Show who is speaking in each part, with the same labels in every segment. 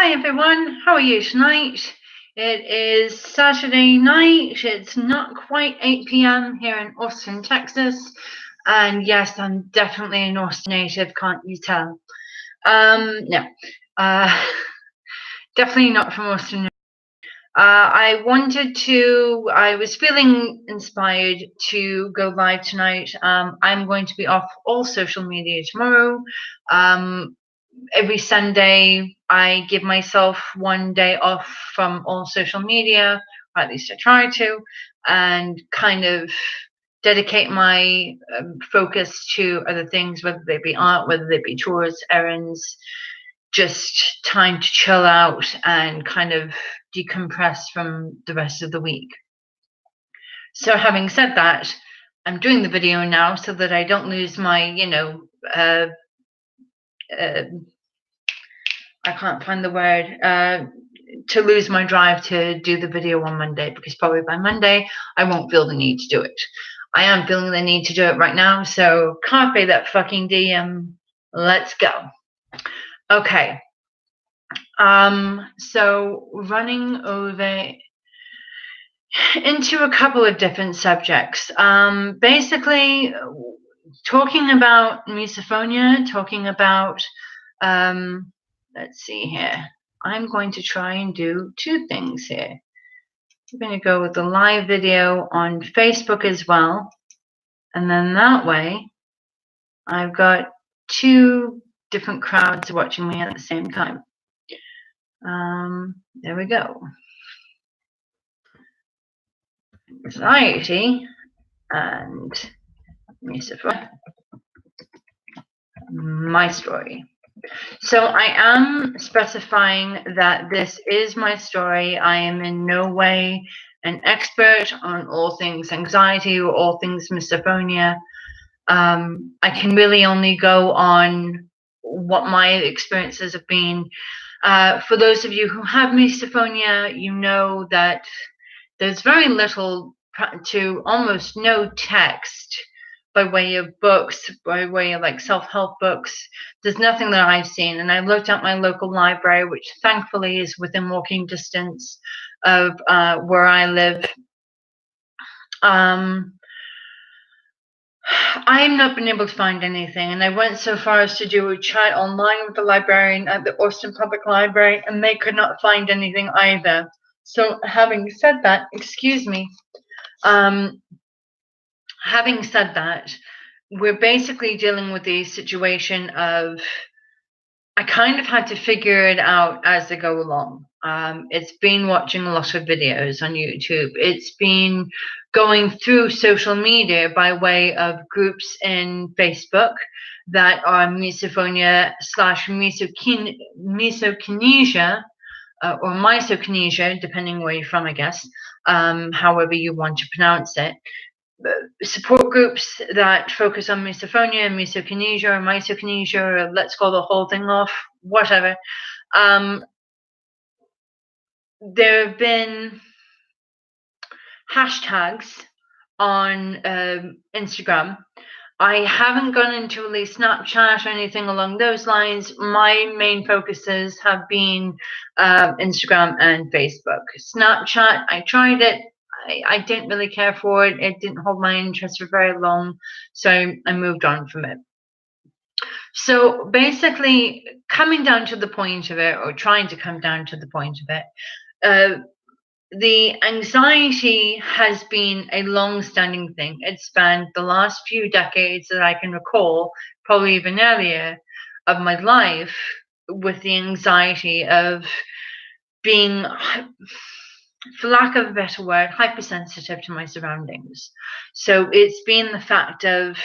Speaker 1: Hi everyone, how are you tonight? It is Saturday night. It's not quite 8 p.m. here in Austin, Texas. And yes, I'm definitely an Austin native, can't you tell? No, uh, definitely not from Austin. I was feeling inspired to go live tonight. I'm going to be off all social media tomorrow. Every Sunday, I give myself one day off from all social media, or at least I try to, and kind of dedicate my focus to other things, whether they be art, whether they be chores, errands, just time to chill out and kind of decompress from the rest of the week. So having said that, I'm doing the video now so that I don't lose my, I can't find the word, to lose my drive to do the video on Monday, because probably by Monday I won't feel the need to do it. I am feeling the need to do it right now, so carpe that fucking diem. Let's go. Okay. So running over into a couple of different subjects. Basically, talking about misophonia, talking about, let's see here. I'm going to try and do two things here. I'm going to go with the live video on Facebook as well. And then that way, I've got two different crowds watching me at the same time. There we go. Anxiety and misophonia. My story. So I am specifying that this is my story. I am in no way an expert on all things anxiety or all things misophonia. I can really only go on what my experiences have been. For those of you who have misophonia, you know that there's very little to almost no text by way of books, by way of like self-help books. There's nothing that I've seen. And I looked at my local library, which thankfully is within walking distance of where I live. I have not been able to find anything, and I went so far as to do a chat online with the librarian at the Austin Public Library, and they could not find anything either. So having said that, excuse me, having said that, we're basically dealing with the situation of, I kind of had to figure it out as I go along. It's been watching a lot of videos on YouTube. It's been going through social media by way of groups in Facebook that are misophonia / misokinesia, or misokinesia, depending where you're from, I guess, however you want to pronounce it. Support groups that focus on misophonia and misokinesia or misokinesia, or let's call the whole thing off, whatever. There have been hashtags on Instagram. I haven't gone into really Snapchat or anything along those lines. My main focuses have been Instagram and Facebook. Snapchat, I tried it. I didn't really care for it. It didn't hold my interest for very long, so I moved on from it. So basically, coming down to the point of it, or trying to come down to the point of it, the anxiety has been a long-standing thing. It's spanned the last few decades that I can recall, probably even earlier, of my life, with the anxiety of being, for lack of a better word, hypersensitive to my surroundings. So it's been the fact of,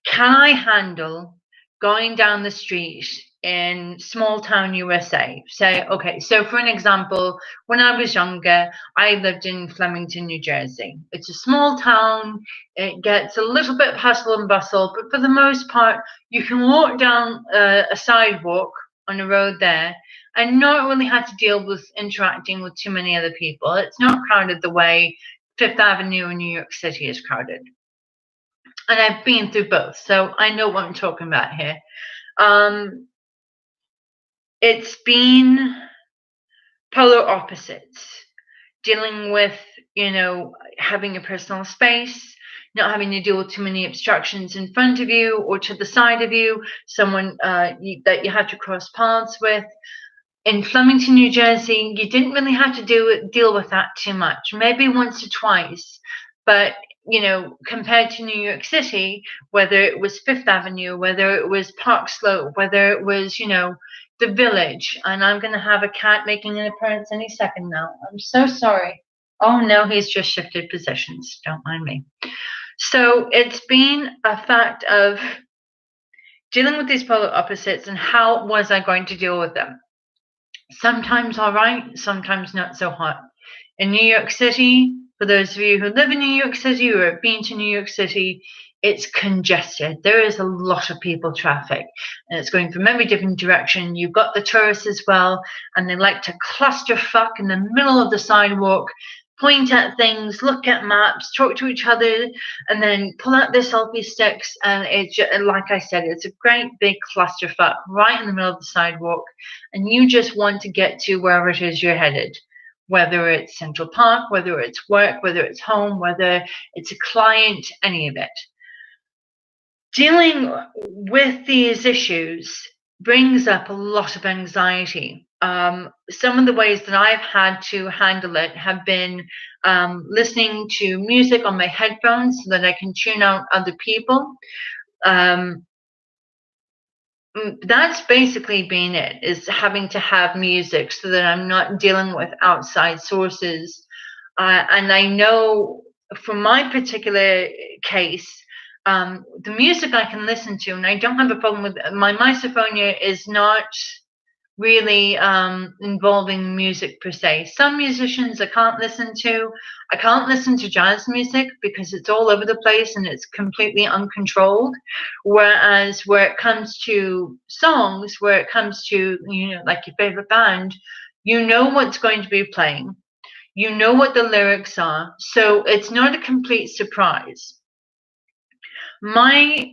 Speaker 1: can I handle going down the street in small town USA? Say, okay, so for an example, when I was younger, I lived in Flemington, New Jersey. It's a small town. It gets a little bit hustle and bustle, but for the most part, you can walk down a sidewalk on a road there and not really have to deal with interacting with too many other people. It's not crowded the way Fifth Avenue in New York City is crowded. And I've been through both, so I know what I'm talking about here. it's been polar opposites, dealing with, having a personal space, not having to deal with too many obstructions in front of you or to the side of you, someone that you have to cross paths with. In Flemington, New Jersey, you didn't really have to deal with that too much, maybe once or twice. But, compared to New York City, whether it was Fifth Avenue, whether it was Park Slope, whether it was, the Village, and I'm going to have a cat making an appearance any second now. I'm so sorry. Oh, no, he's just shifted positions. Don't mind me. So it's been a fact of dealing with these polar opposites and how was I going to deal with them. Sometimes all right, sometimes not so hot. In New York City, for those of you who live in New York City or have been to New York City, it's congested. There is a lot of people traffic, and it's going from every different direction. You've got the tourists as well, and they like to cluster fuck in the middle of the sidewalk, point at things, look at maps, talk to each other, and then pull out their selfie sticks. And it's just, like I said, it's a great big clusterfuck right in the middle of the sidewalk, and you just want to get to wherever it is you're headed. Whether it's Central Park, whether it's work, whether it's home, whether it's a client, any of it. Dealing with these issues brings up a lot of anxiety. Some of the ways that I've had to handle it have been listening to music on my headphones so that I can tune out other people. That's basically been it, is having to have music so that I'm not dealing with outside sources. And I know for my particular case, the music I can listen to, and I don't have a problem with my misophonia is not really involving music per se. Some musicians I can't listen to. I can't listen to jazz music because it's all over the place and it's completely uncontrolled. Whereas where it comes to songs, where it comes to, like your favorite band, you know what's going to be playing. You know what the lyrics are. So it's not a complete surprise. My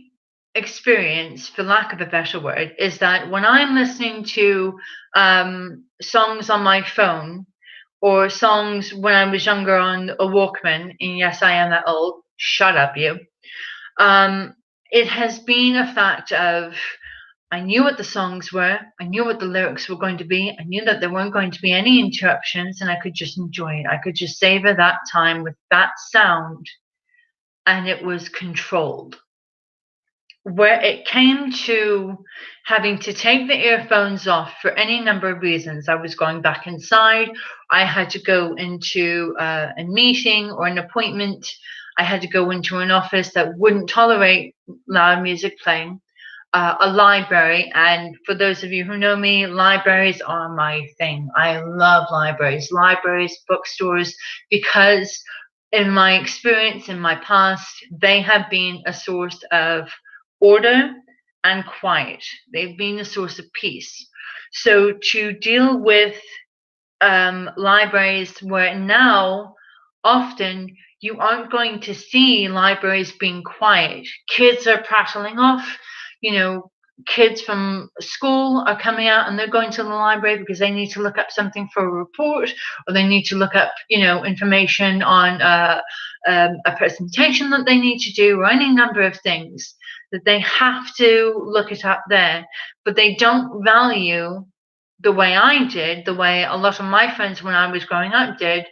Speaker 1: experience, for lack of a better word, is that when I'm listening to songs on my phone or songs when I was younger on a Walkman, and yes, I am that old, shut up, you. It has been a fact of I knew what the songs were, I knew what the lyrics were going to be, I knew that there weren't going to be any interruptions, and I could just enjoy it. I could just savor that time with that sound, and it was controlled. Where it came to having to take the earphones off for any number of reasons, I was going back inside, I had to go into a meeting or an appointment, I had to go into an office that wouldn't tolerate loud music playing, a library. And for those of you who know me, libraries are my thing. I love libraries, bookstores, because in my experience, in my past, they have been a source of order and quiet. They've been a source of peace. So to deal with libraries where now often you aren't going to see libraries being quiet. Kids are prattling off, kids from school are coming out and they're going to the library because they need to look up something for a report, or they need to look up, information on a presentation that they need to do, or any number of things that they have to look it up there, but they don't value the way I did, the way a lot of my friends when I was growing up did,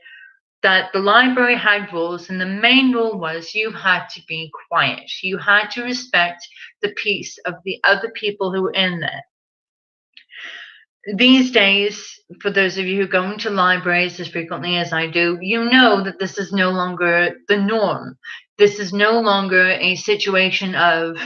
Speaker 1: that the library had rules, and the main rule was you had to be quiet. You had to respect the peace of the other people who were in there. These days, for those of you who go into libraries as frequently as I do, you know that this is no longer the norm. This is no longer a situation of,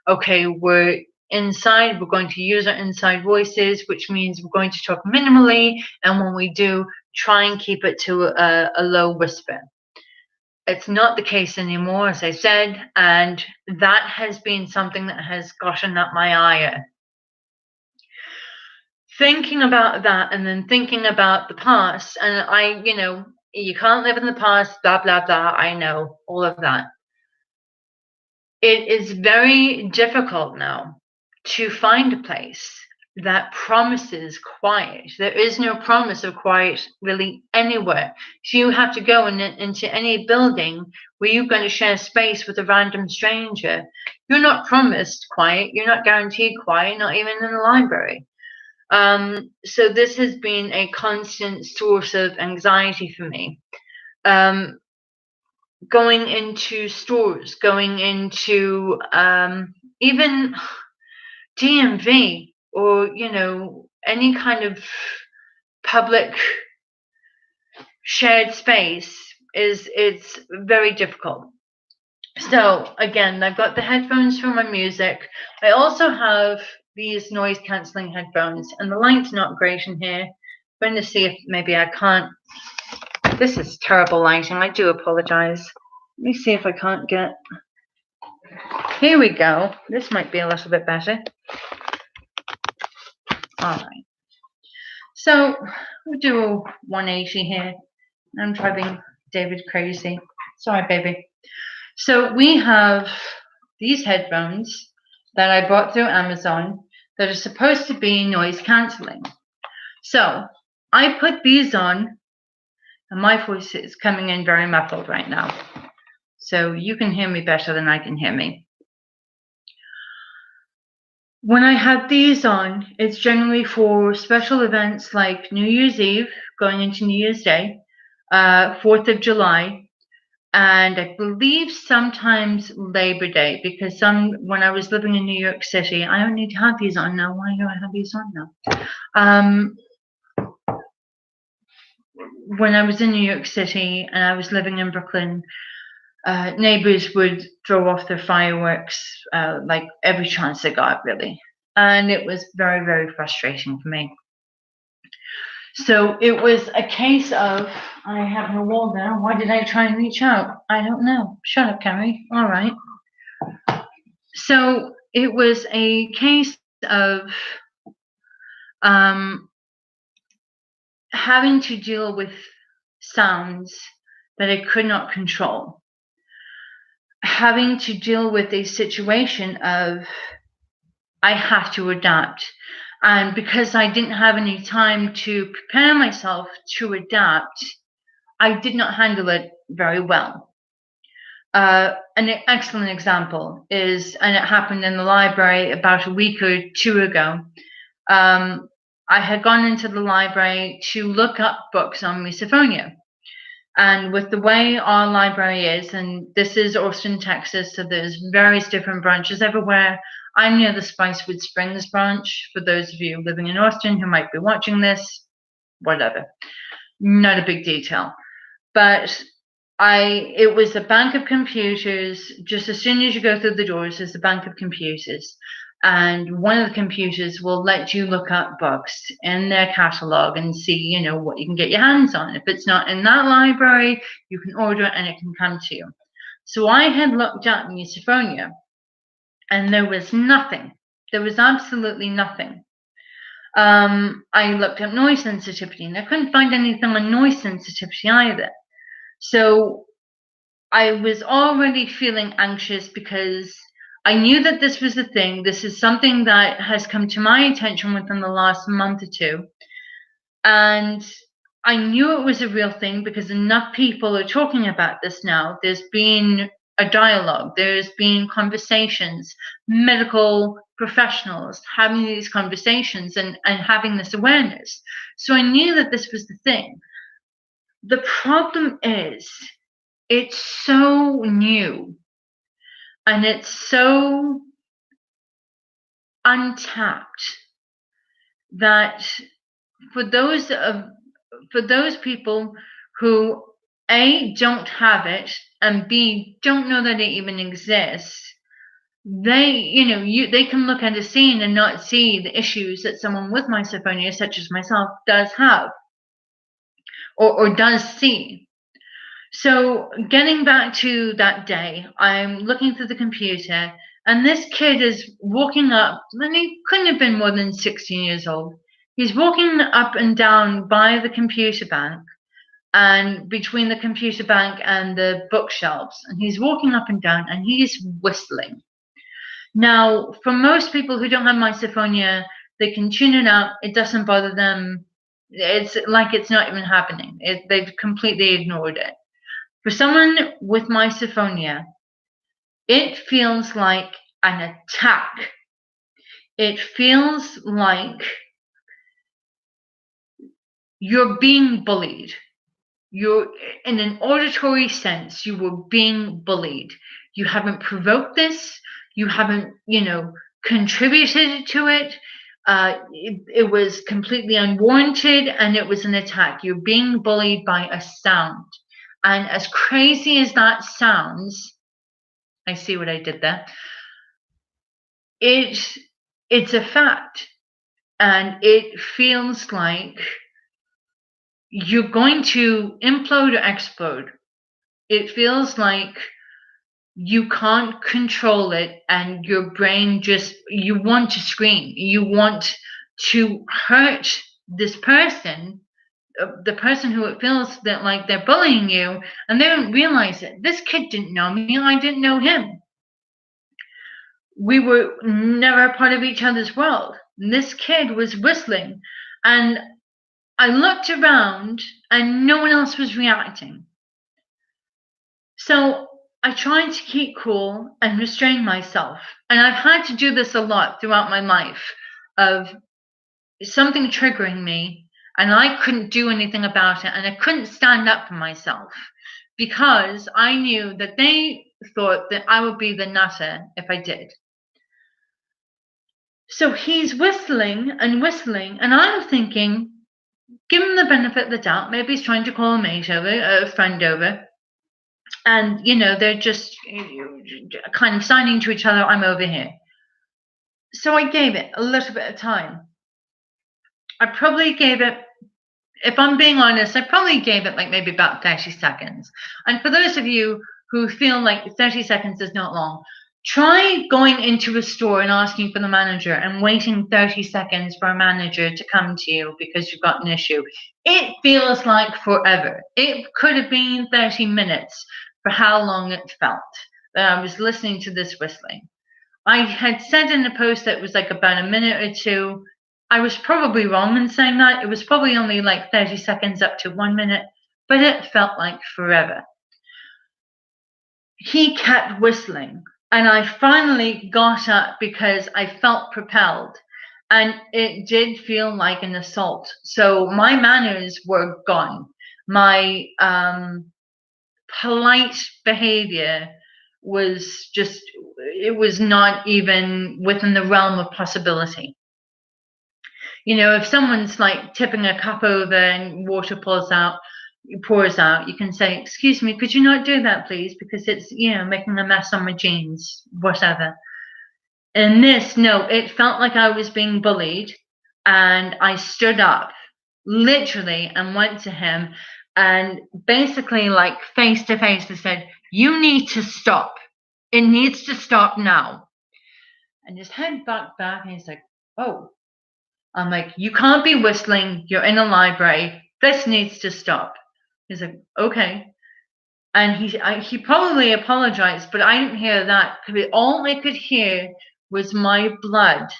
Speaker 1: okay, we're inside, we're going to use our inside voices, which means we're going to talk minimally, and when we do, try and keep it to a low whisper. It's not the case anymore, as I said, and that has been something that has gotten up my ire. Thinking about that, and then thinking about the past, and you can't live in the past, blah, blah, blah, I know, all of that. It is very difficult now to find a place that promises quiet. There is no promise of quiet really anywhere. So you have to go into any building where you're going to share space with a random stranger. You're not promised quiet. You're not guaranteed quiet, not even in the library. So this has been a constant source of anxiety for me. Going into stores, going into even DMV, or any kind of public shared space, it's very difficult. So again, I've got the headphones for my music. I also have these noise cancelling headphones, and the light's not great in here. I'm going to see if maybe I can't. This is terrible lighting. I do apologize. Let me see if I can't get. Here we go. This might be a little bit better. All right. So we'll do a 180 here. I'm driving David crazy. Sorry, baby. So we have these headphones that I bought through Amazon that are supposed to be noise cancelling. So I put these on, and my voice is coming in very muffled right now. So you can hear me better than I can hear me. When I have these on, it's generally for special events like New Year's Eve, going into New Year's Day, 4th of July, and I believe sometimes Labor Day, because when I was living in New York City, I don't need to have these on now. Why do I have these on now? When I was in New York City and I was living in Brooklyn, neighbors would throw off their fireworks like every chance they got, really. And it was very, very frustrating for me. So it was a case of, I have no wall now. Why did I try and reach out? I don't know. Shut up, Carrie. All right. So it was a case of having to deal with sounds that I could not control. Having to deal with a situation of I have to adapt. And because I didn't have any time to prepare myself to adapt, I did not handle it very well. An excellent example is, and it happened in the library about a week or two ago, I had gone into the library to look up books on misophonia. And with the way our library is, and this is Austin, Texas, so there's various different branches everywhere. I'm near the Spicewood Springs branch, for those of you living in Austin who might be watching this, whatever. Not a big detail. But it was a bank of computers. Just as soon as you go through the doors, there's a bank of computers. And one of the computers will let you look up books in their catalog and see, what you can get your hands on. If it's not in that library, you can order it and it can come to you. So I had looked up misophonia, and there was nothing. There was absolutely nothing. I looked up noise sensitivity, and I couldn't find anything on noise sensitivity either. So I was already feeling anxious because I knew that this was a thing. This is something that has come to my attention within the last month or two. And I knew it was a real thing because enough people are talking about this now. There's been a dialogue. There's been conversations, medical professionals having these conversations and having this awareness. So I knew that this was the thing. The problem is it's so new. And it's so untapped that for those people who A, don't have it, and B, don't know that it even exists, they can look at a scene and not see the issues that someone with misophonia, such as myself, does have or does see. So getting back to that day, I'm looking through the computer, and this kid is walking up, and he couldn't have been more than 16 years old. He's walking up and down by the computer bank, and between the computer bank and the bookshelves, and he's walking up and down, and he's whistling. Now, for most people who don't have misophonia, They can tune it out. It doesn't bother them. It's like it's not even happening. They've completely ignored it. For someone with misophonia, it feels like an attack. It feels like you're being bullied. You're, in an auditory sense, you were being bullied. You haven't provoked this. You haven't, contributed to it. It was completely unwarranted, and it was an attack. You're being bullied by a sound. And as crazy as that sounds, I see what I did there. It's a fact, and it feels like you're going to implode or explode. It feels like you can't control it, and your brain you want to scream. You want to hurt this person, the person who it feels that like they're bullying you, and they don't realize it. This kid didn't know me, I didn't know him. We were never a part of each other's world. This kid was whistling, and I looked around and no one else was reacting. So I tried to keep cool and restrain myself. And I've had to do this a lot throughout my life, of something triggering me and I couldn't do anything about it, and I couldn't stand up for myself because I knew that they thought that I would be the nutter if I did. So he's whistling, and I'm thinking, give him the benefit of the doubt. Maybe he's trying to call a mate over, a friend over. And, they're just kind of signing to each other, I'm over here. So I gave it a little bit of time. I probably gave it, if I'm being honest, I probably gave it like maybe about 30 seconds. And for those of you who feel like 30 seconds is not long, try going into a store and asking for the manager and waiting 30 seconds for a manager to come to you because you've got an issue. It feels like forever. It could have been 30 minutes for how long it felt that I was listening to this whistling. I had said in a post that it was like about a minute or two. I was probably wrong in saying that. It was probably only like 30 seconds up to 1 minute, but it felt like forever. He kept whistling. And I finally got up because I felt propelled, and it did feel like an assault. So my manners were gone. My polite behavior was just, it was not even within the realm of possibility. If someone's like tipping a cup over and water pours out, you can say, excuse me, could you not do that, please? Because it's, making a mess on my jeans, whatever. And this, no, it felt like I was being bullied. And I stood up, literally, and went to him and basically, like, face to face, and said, you need to stop. It needs to stop now. And his head bucked back, and he's like, oh. I'm like, you can't be whistling. You're in a library. This needs to stop. He's like, okay. And he probably apologized, but I didn't hear that, because all I could hear was my blood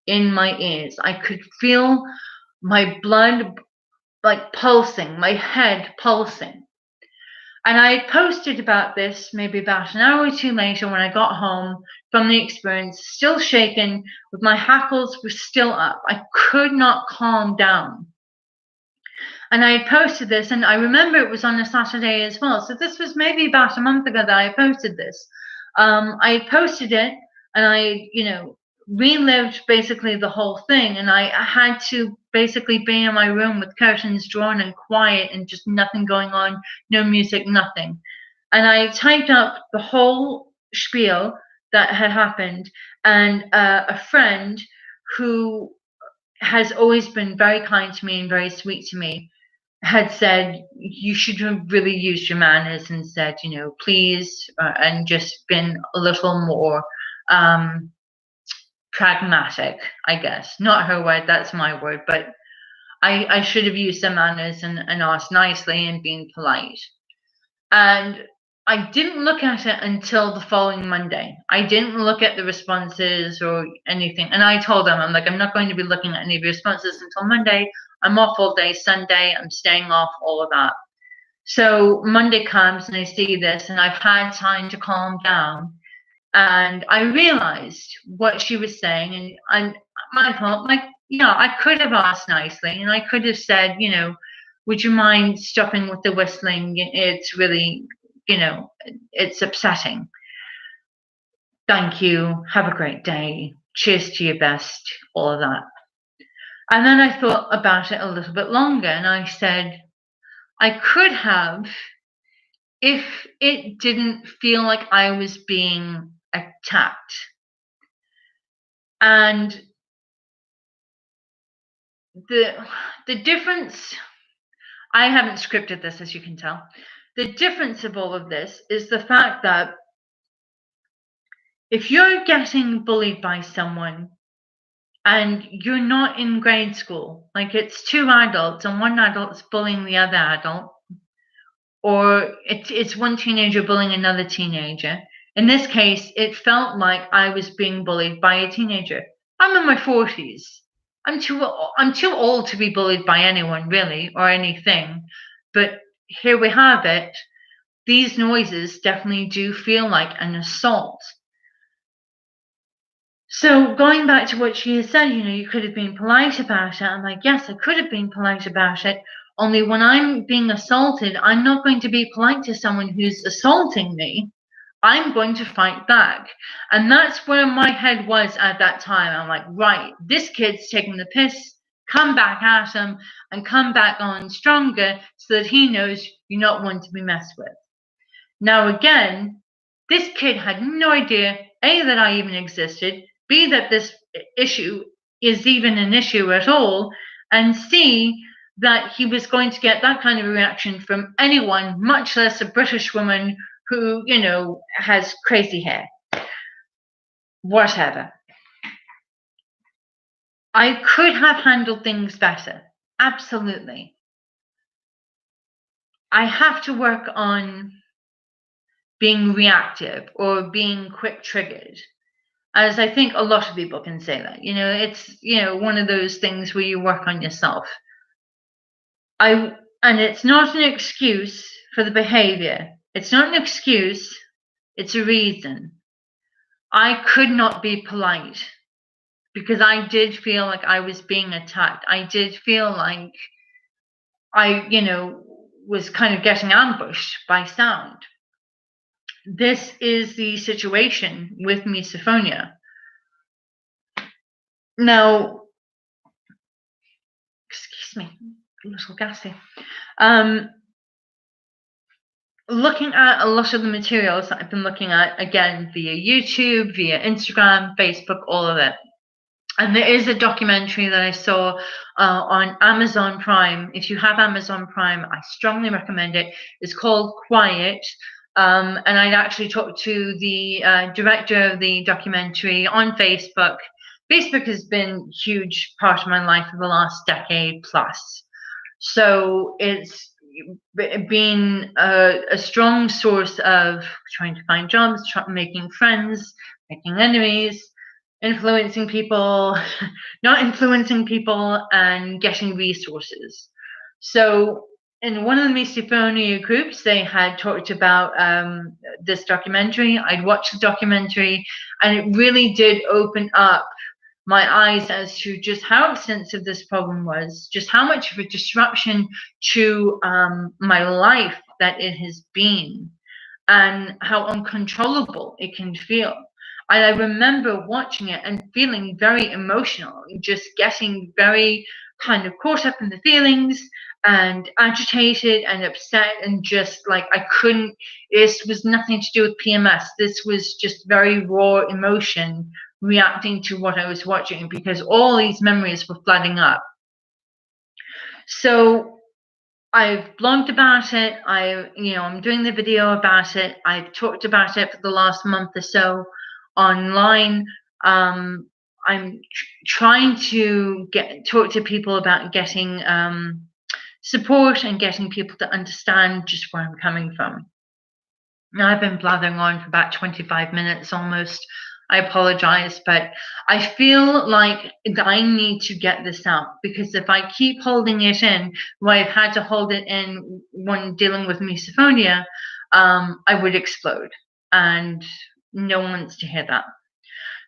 Speaker 1: in my ears. I could feel my blood like pulsing, my head pulsing. And I posted about this maybe about an hour or two later when I got home from the experience, still shaken, with my hackles were still up. I could not calm down. And I posted this, and I remember it was on a Saturday as well. So this was maybe about a month ago that I posted this. I posted it, and I, relived basically the whole thing. And I had to basically be in my room with curtains drawn and quiet and just nothing going on, no music, nothing. And I typed up the whole spiel that had happened. And a friend who has always been very kind to me and very sweet to me had said, you should have really used your manners and said, please, and just been a little more pragmatic, I guess. Not her word, that's my word, but I should have used the manners and asked nicely and been polite. And I didn't look at it until the following Monday. I didn't look at the responses or anything. And I told them, I'm like, I'm not going to be looking at any of your responses until Monday. I'm off all day Sunday. I'm staying off, all of that. So Monday comes and I see this, and I've had time to calm down. And I realized what she was saying. And my thought, like, yeah, I could have asked nicely, and I could have said, would you mind stopping with the whistling? It's really, it's upsetting. Thank you. Have a great day. Cheers to your best. All of that. And then I thought about it a little bit longer, and I said, I could have, if it didn't feel like I was being attacked. And the difference, I haven't scripted this, as you can tell. The difference of all of this is the fact that if you're getting bullied by someone and you're not in grade school, like it's two adults and one adult's bullying the other adult, or it's one teenager bullying another teenager. In this case, it felt like I was being bullied by a teenager. I'm in my 40s. I'm too old to be bullied by anyone, really, or anything. But here we have it. These noises definitely do feel like an assault. So going back to what she has said, you could have been polite about it. I'm like, yes, I could have been polite about it. Only when I'm being assaulted, I'm not going to be polite to someone who's assaulting me. I'm going to fight back. And that's where my head was at that time. I'm like, right, this kid's taking the piss. Come back at him and come back on stronger so that he knows you're not one to be messed with. Now, again, this kid had no idea, A, that I even existed, B, that this issue is even an issue at all, and C, that he was going to get that kind of a reaction from anyone, much less a British woman who, has crazy hair. Whatever. I could have handled things better. Absolutely. I have to work on being reactive or being quick triggered. As I think a lot of people can say that, it's, one of those things where you work on yourself. And it's not an excuse for the behavior. It's not an excuse. It's a reason. I could not be polite because I did feel like I was being attacked. I did feel like I, was kind of getting ambushed by sound. This is the situation with misophonia. Now, excuse me, a little gassy. Looking at a lot of the materials that I've been looking at, again, via YouTube, via Instagram, Facebook, all of it. And there is a documentary that I saw on Amazon Prime. If you have Amazon Prime, I strongly recommend it. It's called Quiet. And I'd actually talked to the director of the documentary on Facebook. Facebook has been a huge part of my life for the last decade plus. So it's been a strong source of trying to find jobs, making friends, making enemies, influencing people, not influencing people, and getting resources. So in one of the Misophonia groups, they had talked about this documentary. I'd watched the documentary, and it really did open up my eyes as to just how extensive this problem was, just how much of a disruption to my life that it has been, and how uncontrollable it can feel. And I remember watching it and feeling very emotional, just getting very kind of caught up in the feelings and agitated and upset, and just like I couldn't, this was nothing to do with PMS. This was just very raw emotion reacting to what I was watching, because all these memories were flooding up. So I've blogged about it. I'm doing the video about it. I've talked about it for the last month or so online. I'm trying to talk to people about getting support and getting people to understand just where I'm coming from. I've been blathering on for about 25 minutes almost. I apologize, but I feel like I need to get this out, because if I keep holding it in, well, I've had to hold it in when dealing with misophonia, I would explode, and no one wants to hear that.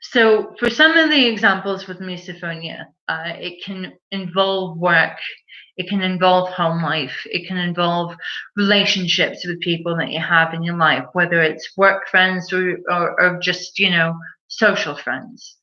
Speaker 1: So for some of the examples with misophonia, it can involve work, it can involve home life, it can involve relationships with people that you have in your life, whether it's work friends or just, social friends.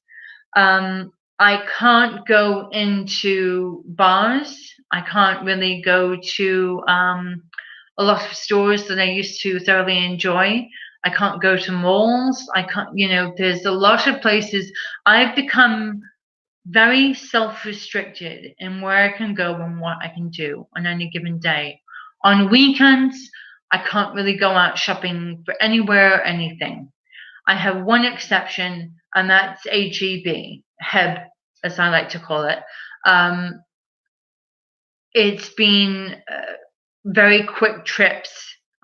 Speaker 1: I can't go into bars. I can't really go to a lot of stores that I used to thoroughly enjoy. I can't go to malls. I can't, there's a lot of places. I've become very self-restricted in where I can go and what I can do on any given day. On weekends, I can't really go out shopping for anywhere or anything. I have one exception, and that's HEB, as I like to call it. It's been very quick trips.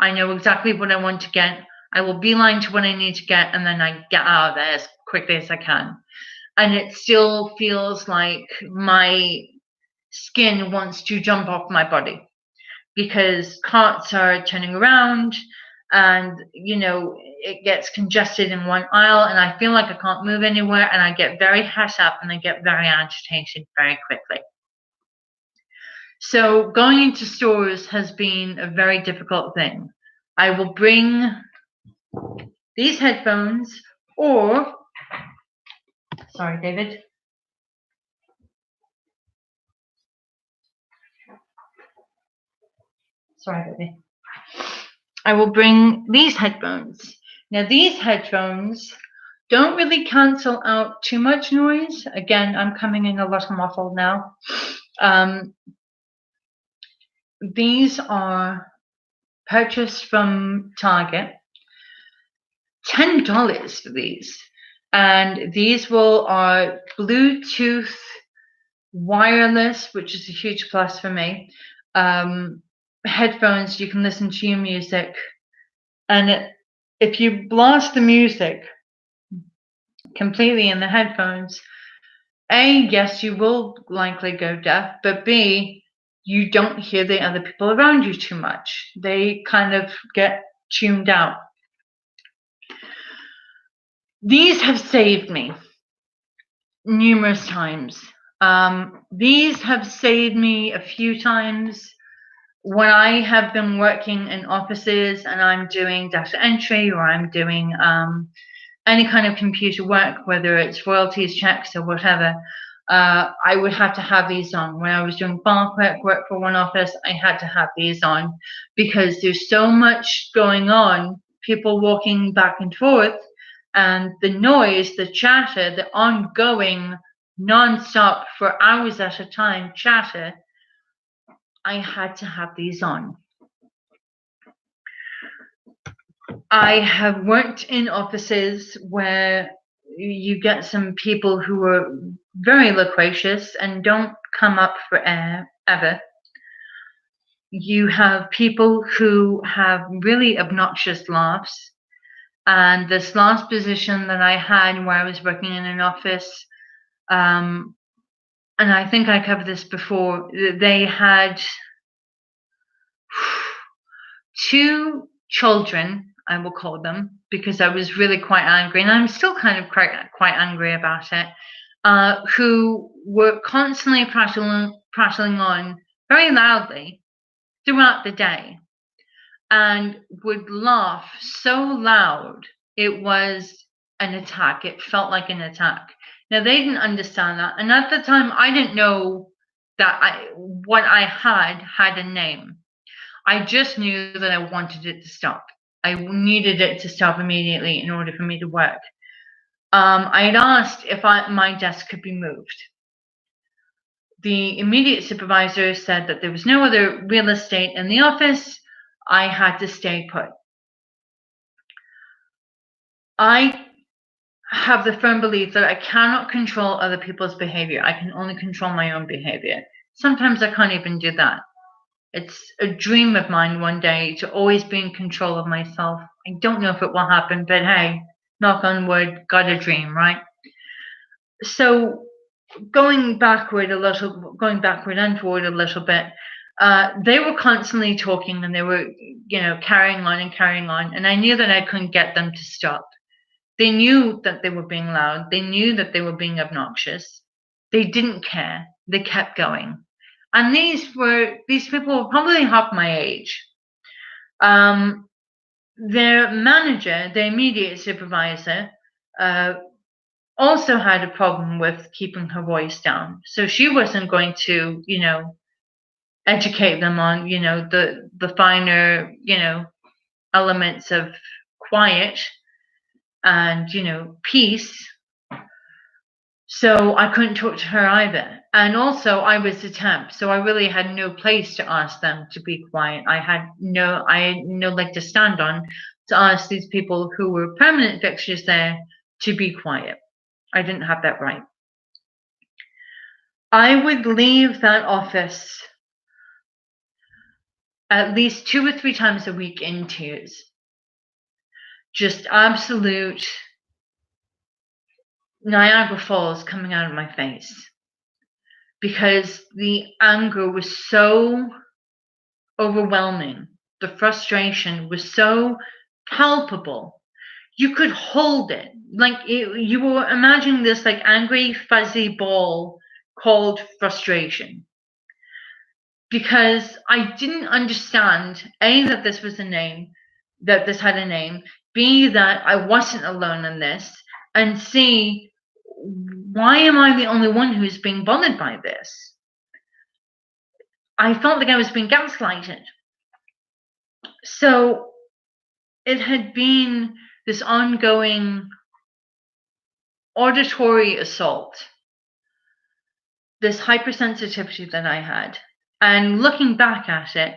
Speaker 1: I know exactly what I want to get. I will beeline to what I need to get, and then I get out of there as quickly as I can. And it still feels like my skin wants to jump off my body, because carts are turning around, and it gets congested in one aisle, and I feel like I can't move anywhere, and I get very het up and I get very agitated very quickly. So going into stores has been a very difficult thing. I will bring these headphones, or sorry, David. Sorry, baby. I will bring these headphones. Now, these headphones don't really cancel out too much noise. Again, I'm coming in a lot muffled now. These are purchased from Target. $10 for these. And these are Bluetooth wireless, which is a huge plus for me. Headphones, you can listen to your music. And if you blast the music completely in the headphones, A, yes, you will likely go deaf, but B, you don't hear the other people around you too much. They kind of get tuned out. These have saved me numerous times. These have saved me a few times when I have been working in offices and I'm doing data entry, or I'm doing any kind of computer work, whether it's royalties, checks, or whatever. I would have to have these on. When I was doing bar clerk work for one office, I had to have these on, because there's so much going on, people walking back and forth, and the noise, the chatter, the ongoing, non-stop for hours at a time chatter, I had to have these on. I have worked in offices where you get some people who are very loquacious and don't come up for air ever. You have people who have really obnoxious laughs. And this last position that I had, where I was working in an office, and I think I covered this before, they had 2 children, I will call them, because I was really quite angry, and I'm still kind of quite angry about it, who were constantly prattling on very loudly throughout the day, and would laugh so loud it was an attack. It felt like an attack. Now, they didn't understand that, and at the time I didn't know that what I had a name. I just knew that I wanted it to stop. I needed it to stop immediately in order for me to work. I had asked if my desk could be moved. The immediate supervisor said that there was no other real estate in the office. I had to stay put. I have the firm belief that I cannot control other people's behavior. I can only control my own behavior. Sometimes I can't even do that. It's a dream of mine one day to always be in control of myself I don't know if it will happen, but hey, knock on wood, got a dream, right? So going backward and forward a little bit, they were constantly talking and they were, carrying on and carrying on. And I knew that I couldn't get them to stop. They knew that they were being loud. They knew that they were being obnoxious. They didn't care. They kept going. And these people were probably half my age. Their manager, their immediate supervisor, also had a problem with keeping her voice down. So she wasn't going to, educate them on, the finer, elements of quiet and, peace. So I couldn't talk to her either. And also I was the temp, so I really had no place to ask them to be quiet. I had no leg to stand on to ask these people who were permanent fixtures there to be quiet. I didn't have that right. I would leave that office at least 2 or 3 times a week in tears. Just absolute Niagara Falls coming out of my face. Because the anger was so overwhelming. The frustration was so palpable. You could hold it. Like you were imagining this like angry, fuzzy ball called frustration. Because I didn't understand, A, that this was a name, that this had a name, B, that I wasn't alone in this, and C, why am I the only one who's being bothered by this? I felt like I was being gaslighted. So it had been this ongoing auditory assault, this hypersensitivity that I had. And looking back at it,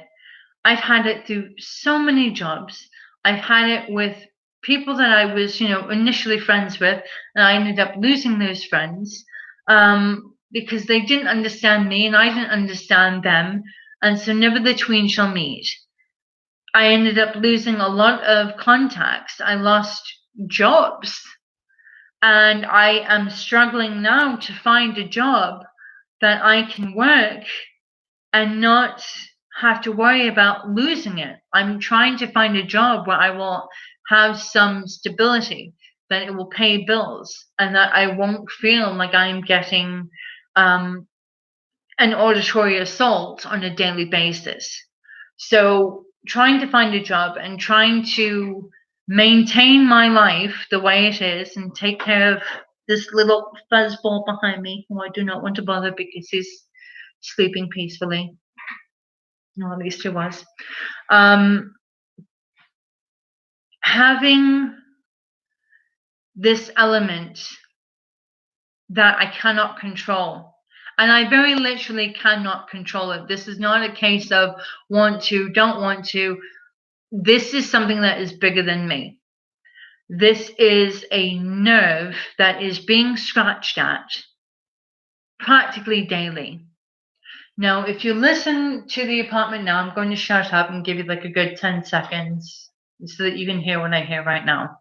Speaker 1: I've had it through so many jobs. I've had it with people that I was, initially friends with, and I ended up losing those friends because they didn't understand me and I didn't understand them. And so never the twain shall meet. I ended up losing a lot of contacts. I lost jobs. And I am struggling now to find a job that I can work and not have to worry about losing it. I'm trying to find a job where I will have some stability, that it will pay bills, and that I won't feel like I'm getting an auditory assault on a daily basis. So trying to find a job and trying to maintain my life the way it is and take care of this little fuzzball behind me who I do not want to bother because he's sleeping peacefully. No, at least he was. Having this element that I cannot control. And I very literally cannot control it. This is not a case of want to, don't want to. This is something that is bigger than me. This is a nerve that is being scratched at practically daily. Now, if you listen to the apartment now, I'm going to shut up and give you like a good 10 seconds so that you can hear what I hear right now.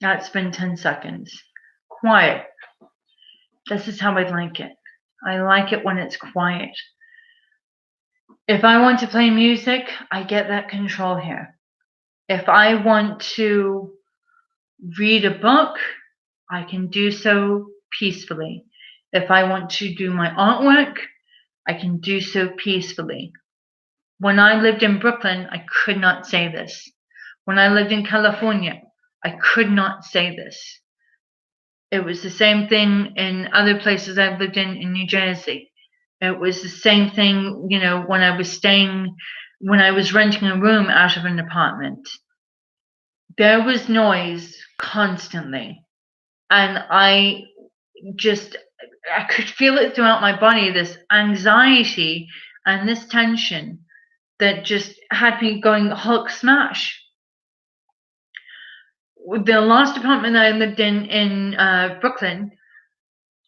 Speaker 1: That's been 10 seconds. Quiet. This is how I like it. I like it when it's quiet. If I want to play music, I get that control here. If I want to read a book, I can do so peacefully. If I want to do my artwork, I can do so peacefully. When I lived in Brooklyn, I could not say this. When I lived in California, I could not say this. It was the same thing in other places I've lived in New Jersey. It was the same thing, when I was renting a room out of an apartment. There was noise constantly. And I could feel it throughout my body, this anxiety and this tension that just had me going Hulk smash. the last apartment that I lived in Brooklyn,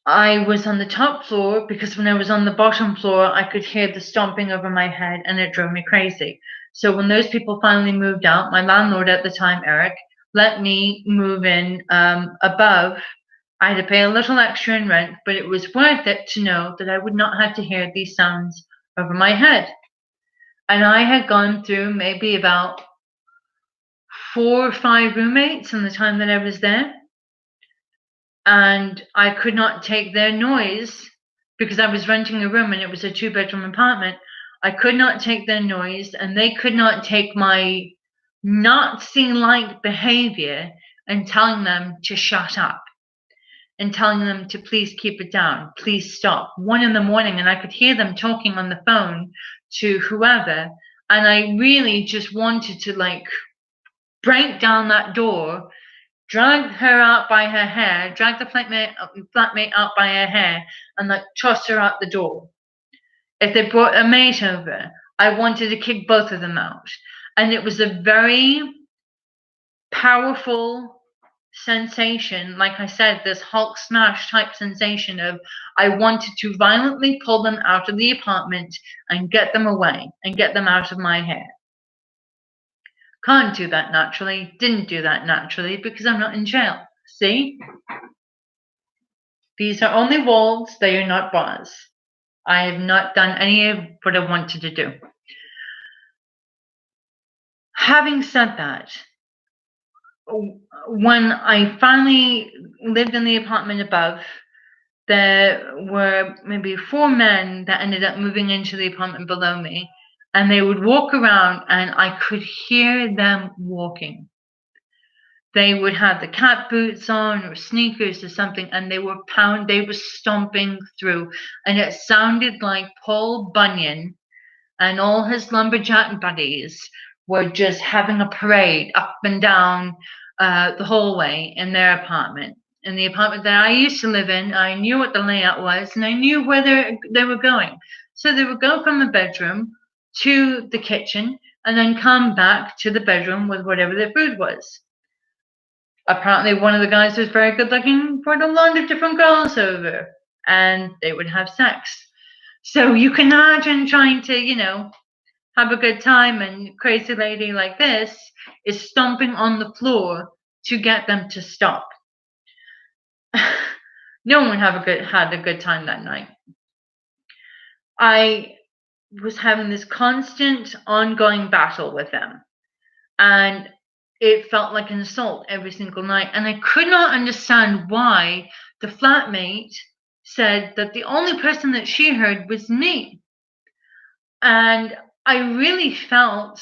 Speaker 1: I was on the top floor because when I was on the bottom floor, I could hear the stomping over my head and it drove me crazy. So when those people finally moved out, my landlord at the time, Eric, let me move in above. I had to pay a little extra in rent, but it was worth it to know that I would not have to hear these sounds over my head. And I had gone through maybe about 4 or 5 roommates in the time that I was there. And I could not take their noise because I was renting a room and it was a 2-bedroom apartment. I could not take their noise and they could not take my Nazi-like behavior and telling them to shut up and telling them to please keep it down, please stop. 1 in the morning, and I could hear them talking on the phone to whoever, and I really just wanted to like break down that door, drag her out by her hair, drag the flatmate out by her hair, and like toss her out the door. If they brought a mate over, I wanted to kick both of them out. And it was a very powerful sensation, like I said, this Hulk smash type sensation of I wanted to violently pull them out of the apartment and get them away and get them out of my hair. Can't do that naturally, didn't do that naturally because I'm not in jail. See? These are only walls, they are not bars. I have not done any of what I wanted to do. Having said that, when I finally lived in the apartment above, there were maybe 4 men that ended up moving into the apartment below me, and they would walk around and I could hear them walking. They would have the cat boots on or sneakers or something, and they were stomping through, and it sounded like Paul Bunyan and all his lumberjack buddies were just having a parade up and down the hallway in their apartment. In the apartment that I used to live in, I knew what the layout was and I knew where they were going. So they would go from the bedroom to the kitchen and then come back to the bedroom with whatever their food was. Apparently one of the guys was very good looking, brought a lot of different girls over and they would have sex. So you can imagine trying to, have a good time, and crazy lady like this is stomping on the floor to get them to stop. No one had a good time that night. I was having this constant ongoing battle with them, and it felt like an assault every single night, and I could not understand why the flatmate said that the only person that she heard was me. And I really felt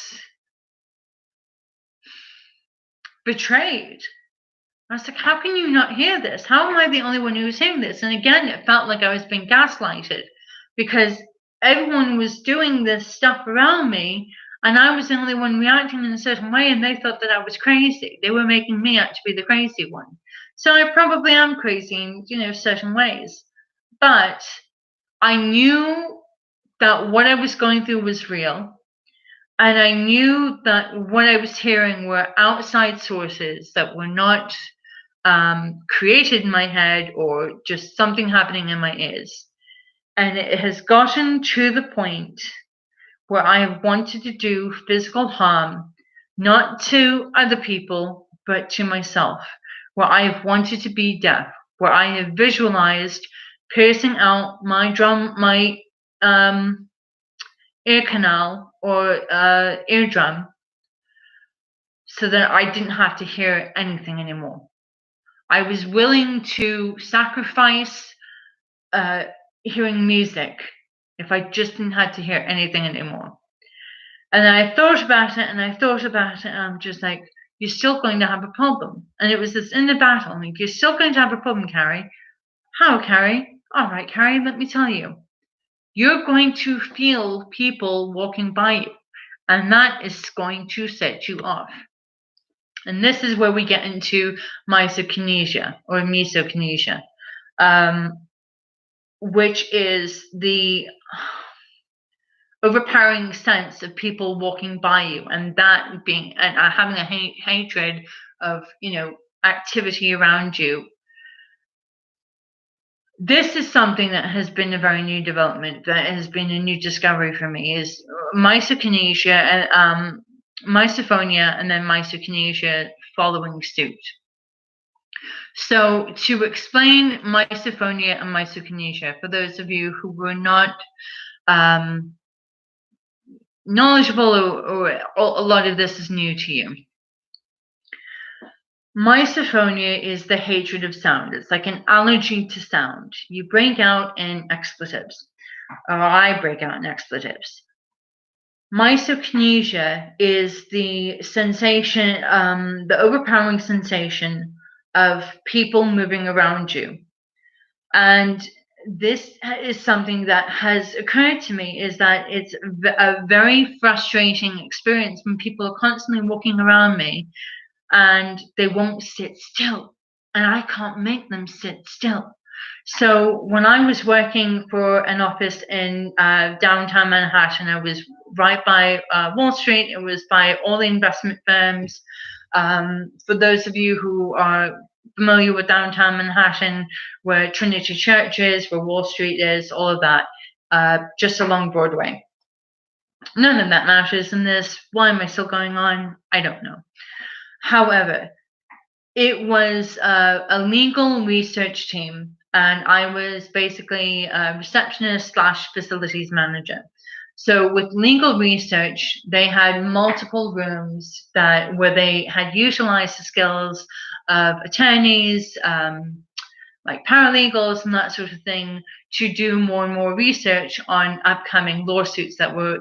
Speaker 1: betrayed. I was like, how can you not hear this? How am I the only one who's hearing this? And again, it felt like I was being gaslighted because everyone was doing this stuff around me and I was the only one reacting in a certain way, and they thought that I was crazy. They were making me out to be the crazy one. So I probably am crazy in, certain ways. But I knew that what I was going through was real. And I knew that what I was hearing were outside sources that were not created in my head or just something happening in my ears. And it has gotten to the point where I have wanted to do physical harm, not to other people, but to myself, where I have wanted to be deaf, where I have visualized piercing out my ear canal or eardrum so that I didn't have to hear anything anymore. I was willing to sacrifice hearing music if I just didn't have to hear anything anymore. And then I thought about it and I'm just like, you're still going to have a problem. And it was this inner battle, like, you're still going to have a problem, Carrie. How, Carrie? All right, Carrie, let me tell you. You're going to feel people walking by you, and that is going to set you off. And this is where we get into misokinesia or misokinesia, which is the overpowering sense of people walking by you and that being and having a hatred activity around you. This is something that has been a very new development, that has been a new discovery for me, is misokinesia and misophonia, and then misokinesia following suit. So to explain misophonia and misokinesia, for those of you who were not knowledgeable, or a lot of this is new to you. Misophonia is the hatred of sound. It's like an allergy to sound. You break out in expletives, or I break out in expletives. Misokinesia is the sensation, the overpowering sensation of people moving around you. And this is something that has occurred to me, is that it's a very frustrating experience when people are constantly walking around me and they won't sit still, and I can't make them sit still. So when I was working for an office in downtown Manhattan, I was right by Wall Street. It was by all the investment firms. For those of you who are familiar with downtown Manhattan, where Trinity Church is, where Wall Street is, all of that, just along Broadway. None of that matters in this. Why am I still going on? I don't know. However, it was a legal research team, and I was basically a receptionist / facilities manager. So with legal research, they had multiple rooms where they had utilized the skills of attorneys, like paralegals and that sort of thing, to do more and more research on upcoming lawsuits that were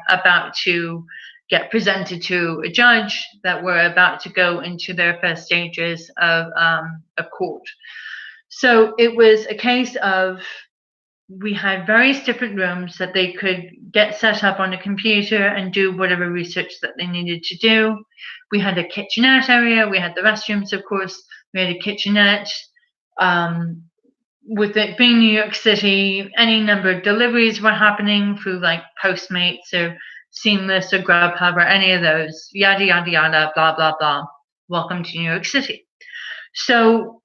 Speaker 1: about to get presented to a judge, that were about to go into their first stages of court. So it was a case of, we had various different rooms that they could get set up on a computer and do whatever research that they needed to do. We had a kitchenette area. We had the restrooms, of course. We had a kitchenette. With it being New York City, any number of deliveries were happening through like Postmates or Seamless or Grubhub or any of those, yada, yada, yada, blah, blah, blah. Welcome to New York City. So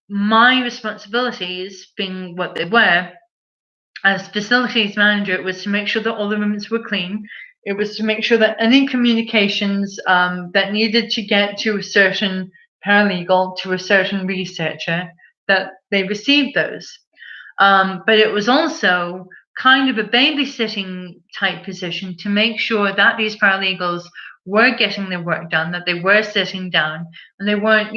Speaker 1: my responsibilities, being what they were, as facilities manager, it was to make sure that all the rooms were clean. It was to make sure that any communications that needed to get to a certain paralegal, to a certain researcher, that they received those. But it was also kind of a babysitting type position to make sure that these paralegals were getting their work done, that they were sitting down, and they weren't,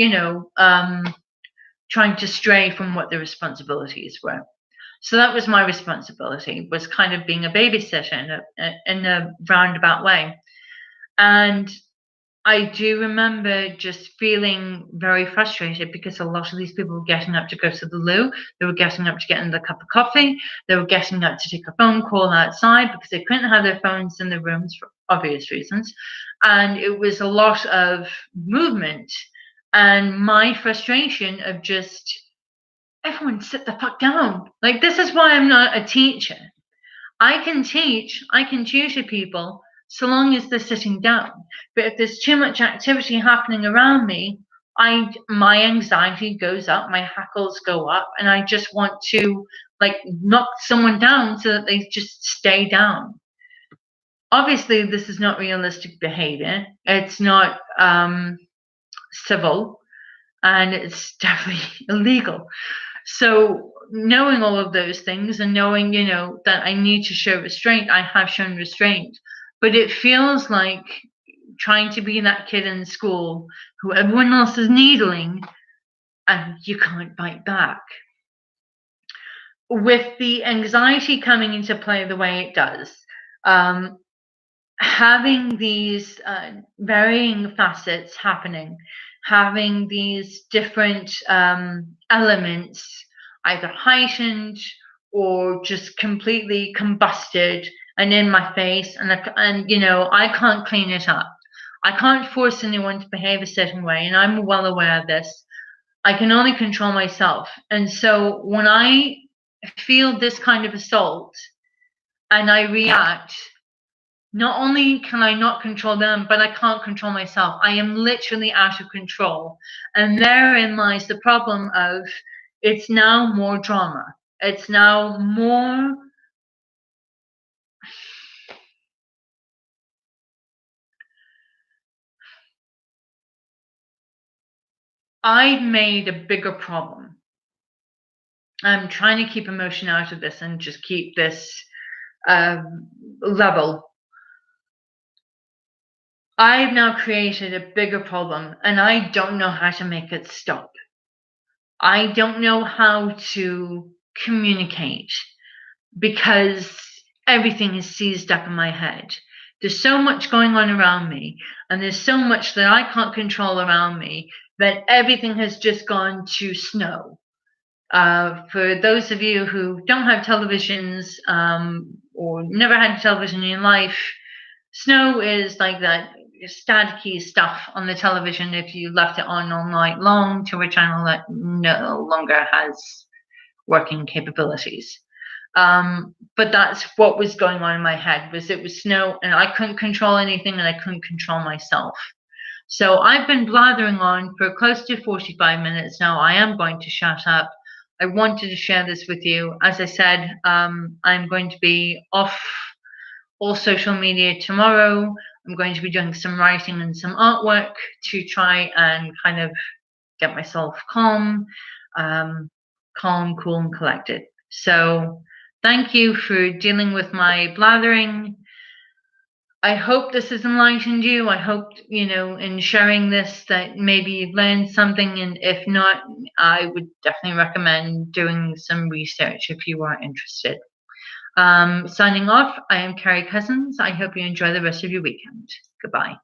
Speaker 1: trying to stray from what their responsibilities were. So that was my responsibility, was kind of being a babysitter in a roundabout way. And I do remember just feeling very frustrated, because a lot of these people were getting up to go to the loo. They were getting up to get another cup of coffee. They were getting up to take a phone call outside, because they couldn't have their phones in their rooms for obvious reasons. And it was a lot of movement. And my frustration of just, everyone sit the fuck down. Like, this is why I'm not a teacher. I can teach, I can tutor people, so long as they're sitting down. But if there's too much activity happening around me, my anxiety goes up, my hackles go up, and I just want to like knock someone down so that they just stay down. Obviously, this is not realistic behavior. It's not civil, and it's definitely illegal. So knowing all of those things, and knowing, that I need to show restraint, I have shown restraint. But it feels like trying to be that kid in school who everyone else is needling, and you can't bite back. With the anxiety coming into play the way it does, having these varying facets happening, having these different elements either heightened or just completely combusted and in my face, and I can't clean it up. I can't force anyone to behave a certain way, and I'm well aware of this. I can only control myself. And so when I feel this kind of assault and I react, not only can I not control them, but I can't control myself. I am literally out of control. And therein lies the problem of it's now more drama. It's now more. I've made a bigger problem. I'm trying to keep emotion out of this and just keep this level. I've now created a bigger problem and I don't know how to make it stop. I don't know how to communicate because everything is seized up in my head. There's so much going on around me, and there's so much that I can't control around me that everything has just gone to snow. For those of you who don't have televisions or never had television in your life, snow is like that staticky stuff on the television if you left it on all night long to a channel that no longer has working capabilities. But that's what was going on in my head, was it was snow and I couldn't control anything and I couldn't control myself. So I've been blathering on for close to 45 minutes now. I am going to shut up. I wanted to share this with you. As I said, I'm going to be off all social media tomorrow. I'm going to be doing some writing and some artwork to try and kind of get myself calm, cool, and collected. So thank you for dealing with my blathering. I hope this has enlightened you. I hope, in sharing this that maybe you've learned something. And if not, I would definitely recommend doing some research if you are interested. Signing off, I am Carrie Cousins. I hope you enjoy the rest of your weekend. Goodbye.